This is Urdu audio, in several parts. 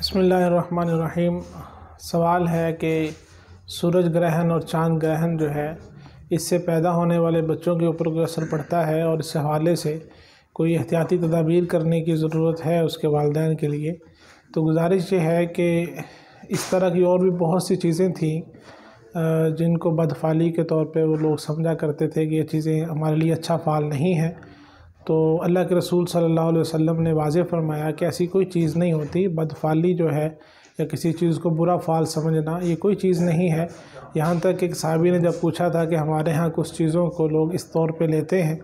بسم اللہ الرحمن الرحیم۔ سوال ہے کہ سورج گرہن اور چاند گرہن جو ہے اس سے پیدا ہونے والے بچوں کے اوپر کوئی اثر پڑتا ہے، اور اس حوالے سے کوئی احتیاطی تدابیر کرنے کی ضرورت ہے اس کے والدین کے لیے۔ تو گزارش یہ ہے کہ اس طرح کی اور بھی بہت سی چیزیں تھیں جن کو بدفعلی کے طور پہ وہ لوگ سمجھا کرتے تھے کہ یہ چیزیں ہمارے لیے اچھا فعال نہیں ہیں۔ تو اللہ کے رسول صلی اللہ علیہ وسلم نے واضح فرمایا کہ ایسی کوئی چیز نہیں ہوتی۔ بدفعلی جو ہے یا کسی چیز کو برا فعال سمجھنا یہ کوئی چیز نہیں ہے۔ یہاں تک کہ ایک صحابی نے جب پوچھا تھا کہ ہمارے ہاں کچھ چیزوں کو لوگ اس طور پہ لیتے ہیں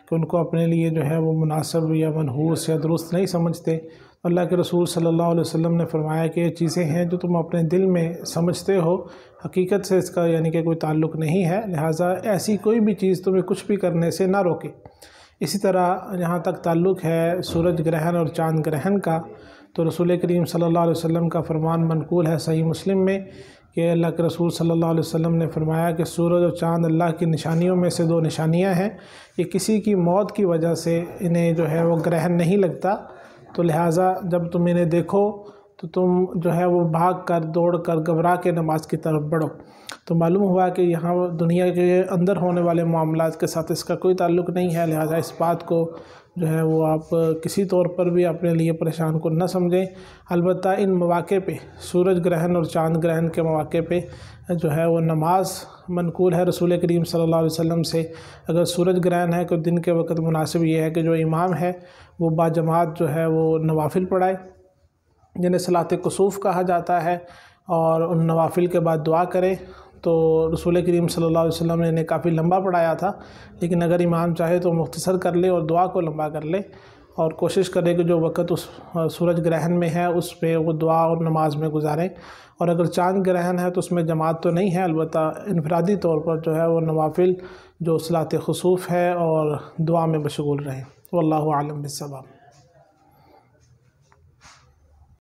کہ ان کو اپنے لیے جو ہے وہ مناسب یا منحوس یا درست نہیں سمجھتے، اللہ کے رسول صلی اللہ علیہ وسلم نے فرمایا کہ یہ چیزیں ہیں جو تم اپنے دل میں سمجھتے ہو، حقیقت سے اس کا یعنی کہ کوئی تعلق نہیں ہے، لہٰذا ایسی کوئی بھی چیز تمہیں کچھ بھی کرنے سے نہ روکے۔ اسی طرح جہاں تک تعلق ہے سورج گرہن اور چاند گرہن کا، تو رسول کریم صلی اللہ علیہ وسلم کا فرمان منقول ہے صحیح مسلم میں کہ اللہ کے رسول صلی اللہ علیہ وسلم نے فرمایا کہ سورج اور چاند اللہ کی نشانیوں میں سے دو نشانیاں ہیں، یہ کسی کی موت کی وجہ سے انہیں جو ہے وہ گرہن نہیں لگتا، تو لہٰذا جب تم انہیں دیکھو تو تم جو ہے وہ بھاگ کر دوڑ کر گھبرا کے نماز کی طرف بڑھو۔ تو معلوم ہوا کہ یہاں دنیا کے اندر ہونے والے معاملات کے ساتھ اس کا کوئی تعلق نہیں ہے، لہٰذا اس بات کو جو ہے وہ آپ کسی طور پر بھی اپنے لیے پریشان کو نہ سمجھیں۔ البتہ ان مواقع پہ سورج گرہن اور چاند گرہن کے مواقع پہ جو ہے وہ نماز منقول ہے رسول کریم صلی اللہ علیہ وسلم سے۔ اگر سورج گرہن ہے تو دن کے وقت مناسب یہ ہے کہ جو امام ہے وہ باجماعت جو ہے وہ نوافل پڑھائے جنہیں صلاۃ کسوف کہا جاتا ہے، اور ان نوافل کے بعد دعا کرے۔ تو رسول کریم صلی اللہ علیہ وسلم نے انہیں کافی لمبا پڑھایا تھا، لیکن اگر امام چاہے تو مختصر کر لے اور دعا کو لمبا کر لے، اور کوشش کرے کہ جو وقت اس سورج گرہن میں ہے اس پہ وہ دعا اور نماز میں گزاریں۔ اور اگر چاند گرہن ہے تو اس میں جماعت تو نہیں ہے، البتہ انفرادی طور پر جو ہے وہ نوافل جو صلاۃ خسوف ہے اور دعا میں مشغول رہیں۔ واللہ اعلم بالصواب۔